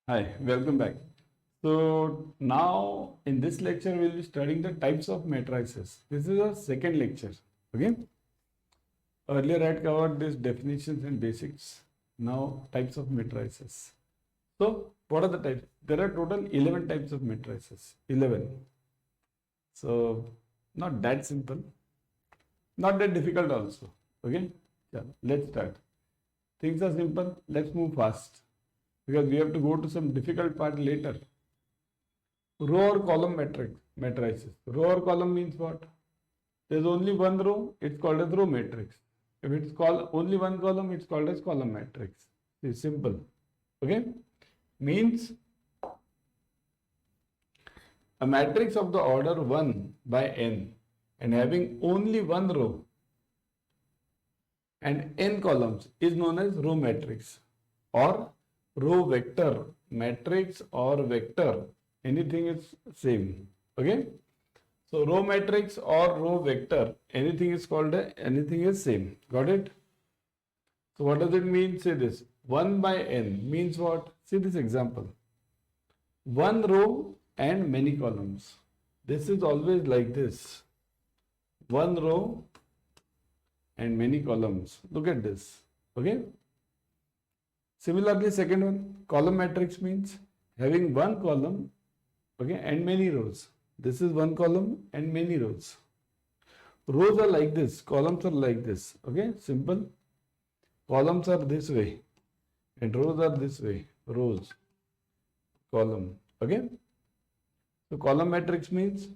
Hi, welcome back. So now in this lecture we will be studying the types of matrices. This is our second lecture. Okay. Earlier I had covered these definitions and basics. Now types of matrices. So what are the types? There are total 11 types of matrices. 11. So not that simple. Not that difficult also. Okay. Yeah, let's start. Things are simple. Let's move fast because we have to go to some difficult part later. Row or column matrices. Row or column means what? There's only one row, it's called as row matrix. If it's called only one column, it's called as column matrix. It's simple. Okay? Means a matrix of the order 1 by n and having only one row and n columns is known as row matrix or row vector matrix or vector. Anything is same. Okay? So row matrix or row vector, anything is called anything is same. Got it? So what does it mean? Say this. 1 by n means what? See this example. One row and many columns. This is always like this. One row and many columns. Look at this. Okay? Similarly, second one, column matrix means having one column, okay, and many rows. This is one column and many rows. Rows are like this, columns are like this. Okay, simple. Columns are this way and rows are this way. Rows, column. Okay. So column matrix means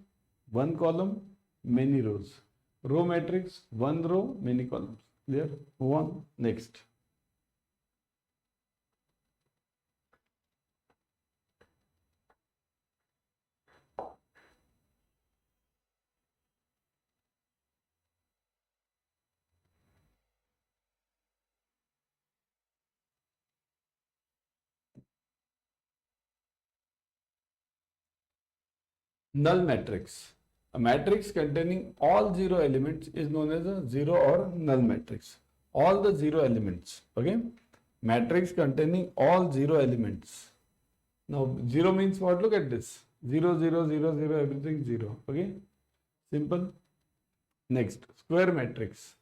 one column, many rows. Row matrix, one row, many columns. Clear? Move on. Next. Null matrix. A matrix containing all zero elements is known as a zero or null matrix. All the zero elements. Okay. Matrix containing all zero elements. Now zero means what? Look at this. 0, 0, 0, 0, everything 0. Okay. Simple. Next. Square matrix.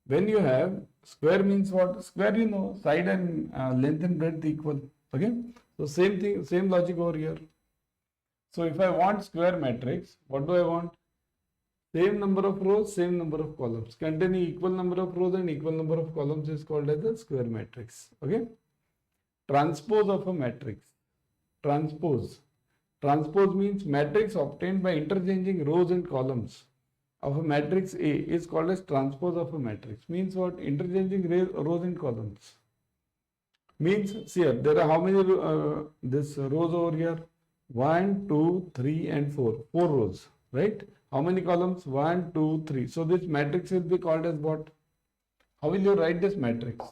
When you have square means what? Square, you know, side and length and breadth equal. Okay. So same thing, same logic over here. So if I want square matrix, what do I want? Same number of rows, same number of columns. Containing equal number of rows and equal number of columns is called as a square matrix. Okay. Transpose of a matrix. Transpose. Transpose means matrix obtained by interchanging rows and columns of a matrix A is called as transpose of a matrix. Means what? Interchanging rows and columns. Means, see here, there are how many this rows over here? 1, 2, 3 and 4. 4 rows, right? How many columns? 1, 2, 3. So this matrix will be called as what? How will you write this matrix?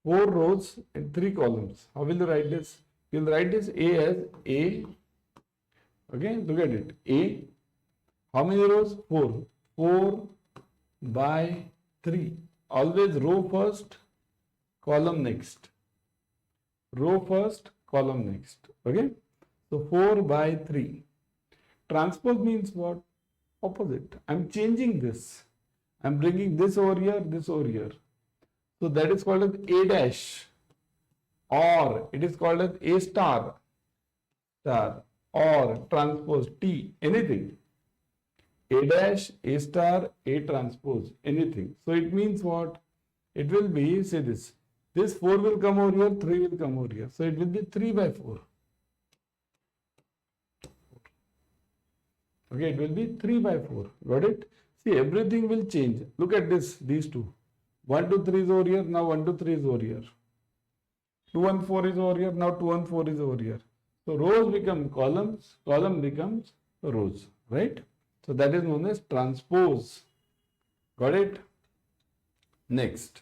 4 rows and 3 columns. How will you write this? You will write this A as A. Okay, look at it. A. How many rows? 4. 4 by 3. Always row first, column next. Row first, column next. Okay. So 4 by 3. Transpose means what? Opposite. I'm changing this. I'm bringing this over here, this over here. So that is called as A dash, or it is called as A star, or transpose T, anything. A dash, A star, A transpose, anything. So it means what? It will be, say this. This 4 will come over here, 3 will come over here. So it will be 3 by 4. Okay, it will be 3 by 4. Got it? See, everything will change. Look at this, these two. 1, 2, 3 is over here, now 1, 2, 3 is over here. 2 and 4 is over here, now 2 and 4 is over here. So rows become columns, column becomes rows, right? So that is known as transpose. Got it? Next.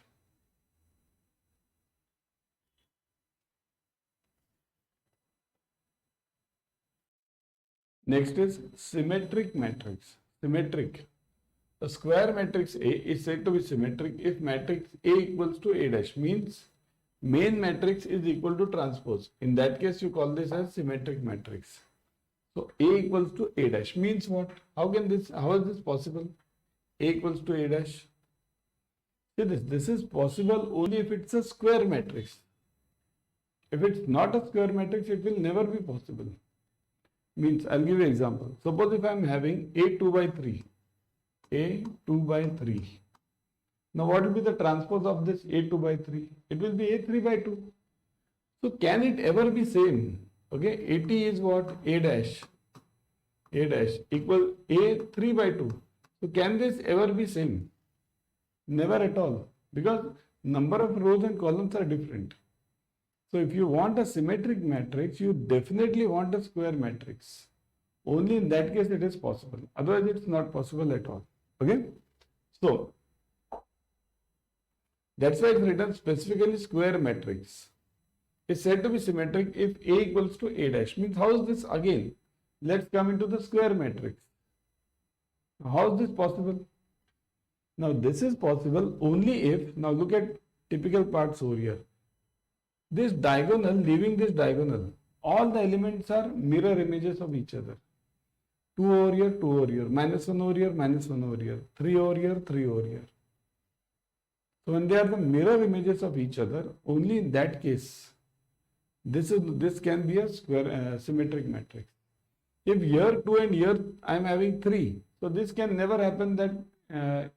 Next is symmetric matrix. Symmetric. A square matrix A is said to be symmetric if matrix A equals to A dash, means main matrix is equal to transpose. In that case, you call this as symmetric matrix. So A equals to A dash means what? How is this possible? A equals to A dash. See this is possible only if it's a square matrix. If it's not a square matrix, it will never be possible. Means, I'll give you an example. Suppose if I'm having A 2 by 3, A 2 by 3. Now what will be the transpose of this A 2 by 3? It will be A 3 by 2. So can it ever be same? Okay, AT is what? A dash. A dash equal A 3 by 2. So can this ever be same? Never at all, because number of rows and columns are different. So if you want a symmetric matrix, you definitely want a square matrix. Only in that case it is possible. Otherwise it's not possible at all. Okay. So that's why it's written specifically square matrix. Is said to be symmetric if A equals to A dash. Means how is this again? Let's come into the square matrix. How is this possible? Now this is possible only if, now look at typical parts over here. This diagonal, leaving this diagonal, all the elements are mirror images of each other. 2 over here, 2 over here, minus 1 over here, minus 1 over here, 3 over here, 3 over here. So when they are the mirror images of each other, only in that case, this can be a square symmetric matrix. If here 2 and here I am having 3, so this can never happen that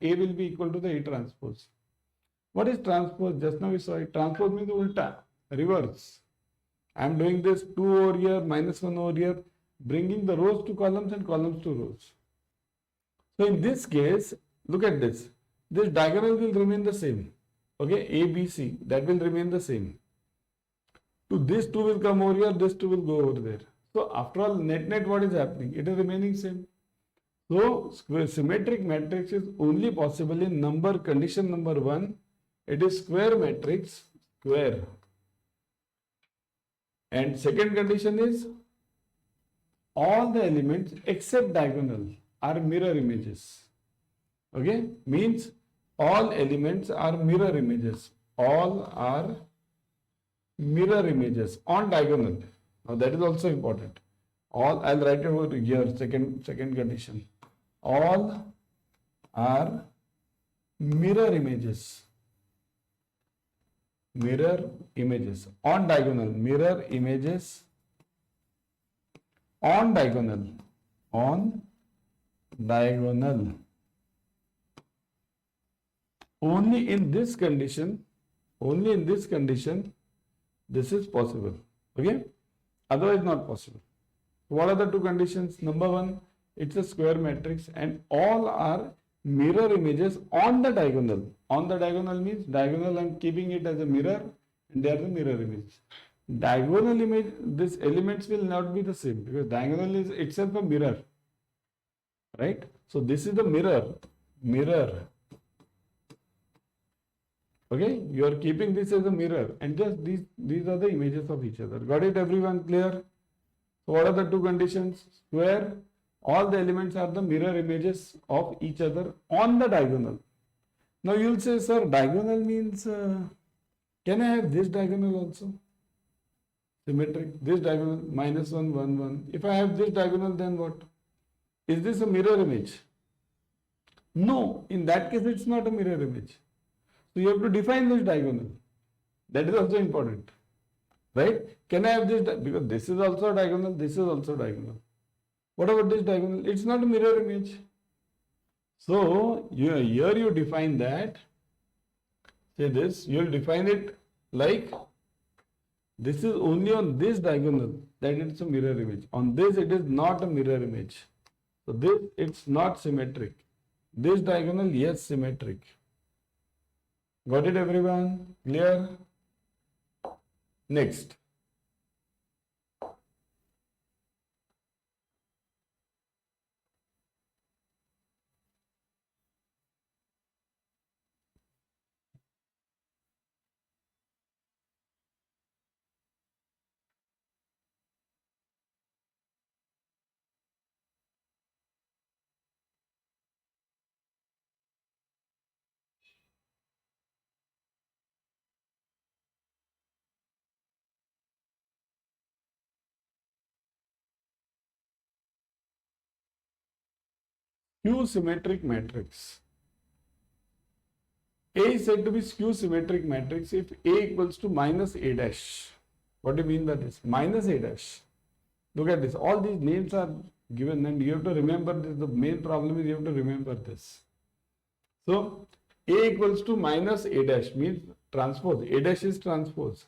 A will be equal to the A transpose. What is transpose? Just now we saw it. Transpose means ulta, reverse. I am doing this 2 over here, minus 1 over here, bringing the rows to columns and columns to rows. So in this case, look at this. This diagonal will remain the same. Okay, A, B, C, that will remain the same. To this 2 will come over here, this 2 will go over there. So after all, net what is happening? It is remaining same. So symmetric matrix is only possible in condition number 1. It is square matrix, square. And second condition is all the elements except diagonal are mirror images. Okay, means all elements are mirror images. All are mirror images on diagonal. Now that is also important. All, I'll write it over here, second condition. All are mirror images. Mirror images on diagonal. Mirror images on diagonal. On diagonal. Only in this condition, this is possible. Okay? Otherwise not possible. What are the two conditions? Number 1, it's a square matrix and all are mirror images on the diagonal. On the diagonal means diagonal, I'm keeping it as a mirror and they are the mirror image. Diagonal image, these elements will not be the same because diagonal is itself a mirror. Right? So this is the mirror. Okay, you are keeping this as a mirror and just these are the images of each other. Got it everyone? Clear? So what are the two conditions? Square, all the elements are the mirror images of each other on the diagonal. Now you will say, sir, diagonal means, can I have this diagonal also? Symmetric, this diagonal, minus 1, 1, 1. If I have this diagonal, then what? Is this a mirror image? No, in that case it's not a mirror image. So you have to define this diagonal. That is also important. Right? Can I have this? Because this is also a diagonal, this is also a diagonal. What about this diagonal? It's not a mirror image. So here you define that. Say this, you will define it like this is only on this diagonal that it's a mirror image. On this it is not a mirror image. So this it's not symmetric. This diagonal, yes, symmetric. Got it everyone? Clear? Next. skew symmetric matrix. A is said to be skew symmetric matrix if A equals to minus A dash. What do you mean by this? Minus A dash. Look at this. All these names are given and you have to remember this. The main problem is you have to remember this. So, A equals to minus A dash means transpose. A dash is transpose.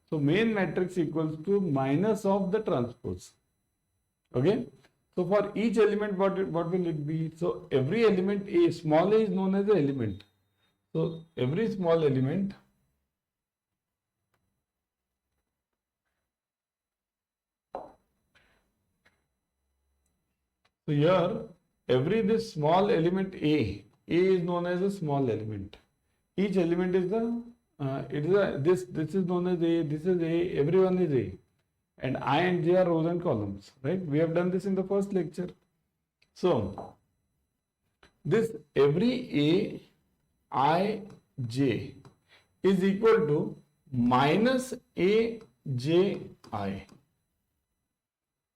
So, main matrix equals to minus of the transpose. Okay. So, for each element, what will it be? So, every element A, small a is known as an element. So, every small element so here this small element A is known as a small element. Each element is this is known as A, this is A, everyone is A. And I and J are rows and columns, right? We have done this in the first lecture. So, this every A, I, J is equal to minus A, J, I.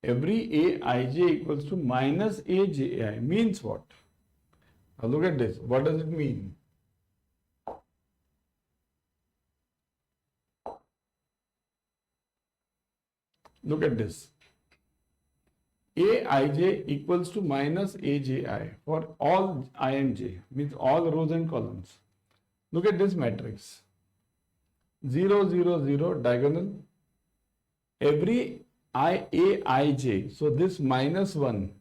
Every A, I, J equals to minus A, J, I means what? Now look at this. What does it mean? Look at this. Aij equals to minus Aj for all I and J, means all rows and columns. Look at this matrix. 0, 0, 0 diagonal. Every Aij, so this minus 1,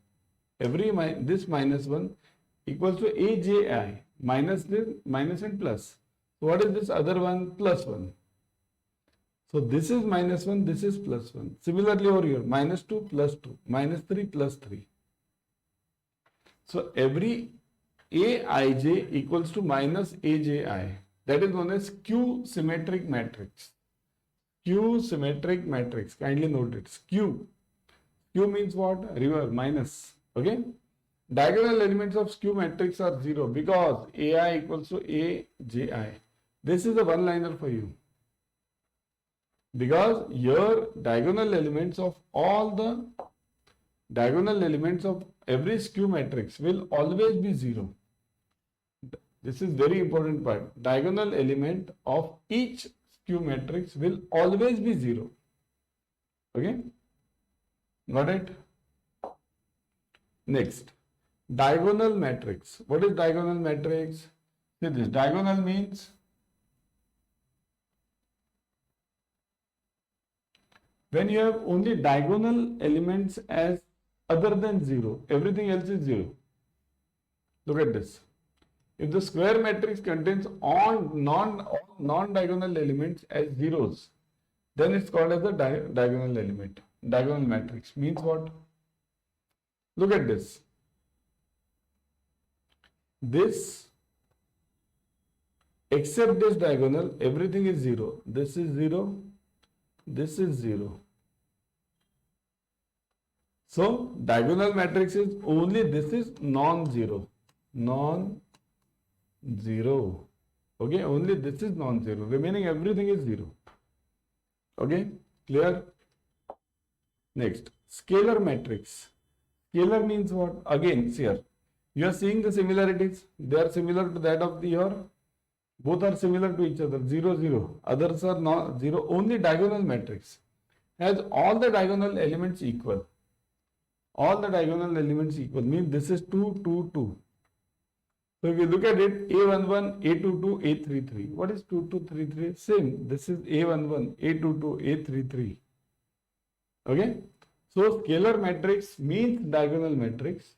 this minus 1 equals to Aj, minus this, minus and plus. So what is this other one? Plus 1. So this is minus 1, this is plus 1. Similarly over here, minus 2 plus 2, minus 3 plus 3. So every Aij equals to minus Aji. That is known as skew symmetric matrix. Skew symmetric matrix. Kindly note it. Skew. Skew means what? Reverse, minus. Okay. Diagonal elements of skew matrix are 0 because Ai equals to Aji. This is a one-liner for you. Because your diagonal elements of every skew matrix will always be 0. This is very important part. Diagonal element of each skew matrix will always be 0. Okay? Got it? Next, diagonal matrix. What is diagonal matrix? See this. Diagonal means when you have only diagonal elements as other than 0, everything else is 0. Look at this. If the square matrix contains all non-diagonal elements as zeros, then it's called as a diagonal element. Diagonal matrix means what? Look at this. This, except this diagonal, everything is 0. This is 0. This is 0. So, diagonal matrix is only this is non-zero. Non-zero. Okay, only this is non-zero. Remaining everything is 0. Okay, clear? Next, scalar matrix. Scalar means what? Again, here. You are seeing the similarities. They are similar to that of your. Both are similar to each other. 0, 0. Others are not 0. Only diagonal matrix has all the diagonal elements equal. All the diagonal elements equal means this is 2, 2, 2. So if you look at it, A11, A22, A33. What is 2, 2, 3, 3? Same. This is A11, A22, A33. Okay. So scalar matrix means diagonal matrix.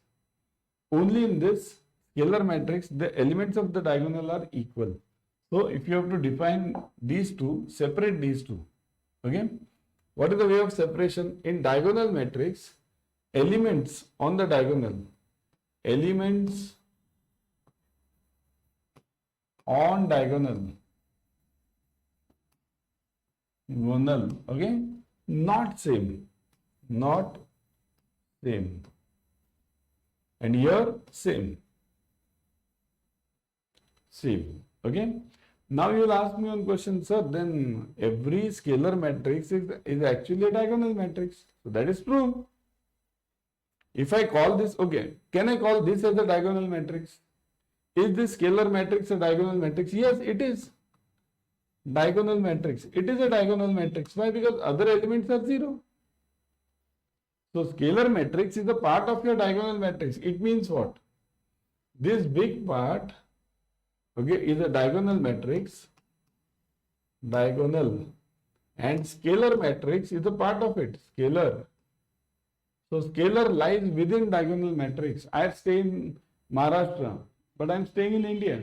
Only in this scalar matrix, the elements of the diagonal are equal. So if you have to define these two, separate these two. Okay. What is the way of separation? In diagonal matrix, elements on the diagonal, elements on diagonal, okay, not same, and here same, okay. Now you will ask me one question, sir, then every scalar matrix is actually a diagonal matrix. So that is true. If I call this, okay, can I call this as a diagonal matrix? Is this scalar matrix a diagonal matrix? Yes, it is. Diagonal matrix. It is a diagonal matrix. Why? Because other elements are 0. So scalar matrix is a part of your diagonal matrix. It means what? This big part, okay, is a diagonal matrix. Diagonal. And scalar matrix is a part of it. Scalar. So scalar lies within diagonal matrix. I stay in Maharashtra, but I am staying in India.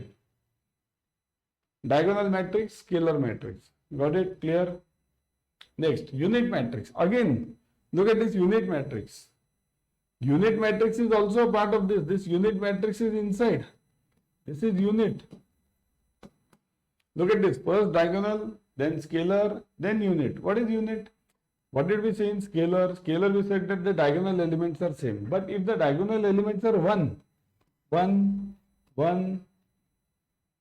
Diagonal matrix, scalar matrix. Got it? Clear? Next, unit matrix. Again, look at this unit matrix. Unit matrix is also a part of this. This unit matrix is inside. This is unit. Look at this. First diagonal, then scalar, then unit. What is unit? What did we say in scalar? Scalar, we said that the diagonal elements are same. But if the diagonal elements are 1, 1, 1,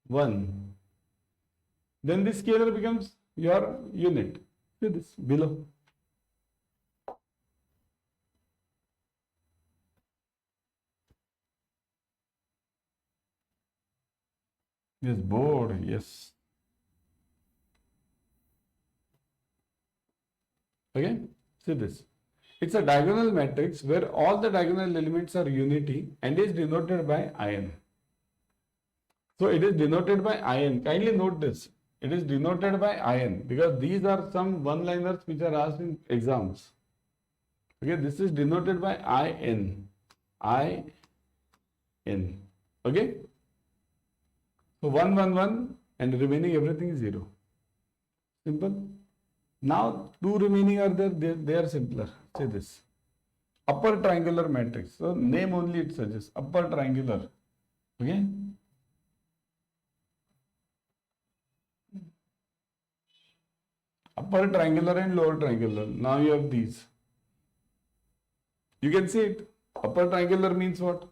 1, then this scalar becomes your unit. See this below. This board, yes. Okay, see this. It's a diagonal matrix where all the diagonal elements are unity and is denoted by IN. So it is denoted by IN. Kindly note this. It is denoted by IN because these are some one-liners which are asked in exams. Okay, this is denoted by IN. IN. Okay. So 1, 1, 1 and remaining everything is 0. Simple. Now 2 remaining are there, they are simpler. Say this. Upper triangular matrix. So name only it suggests. Upper triangular. Okay. Upper triangular and lower triangular. Now you have these. You can see it. Upper triangular means what?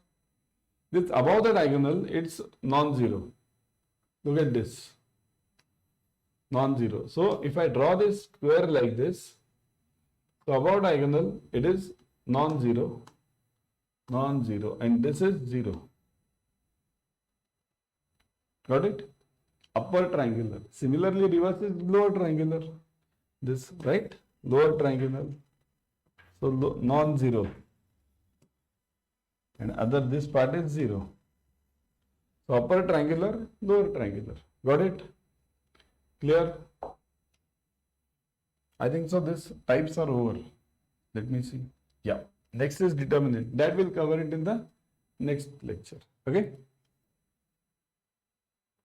This above the diagonal, it's non-zero. Look at this. Non-zero. So if I draw this square like this, so above diagonal, it is non-zero. Non-zero. And this is 0. Got it? Upper triangular. Similarly, reverse is lower triangular. This, right? Lower triangular. So non-zero. And other, this part is 0. So upper triangular, lower triangular. Got it? Clear? I think so. This types are over. Let me see. Yeah. Next is determinant. That will cover it in the next lecture. Okay.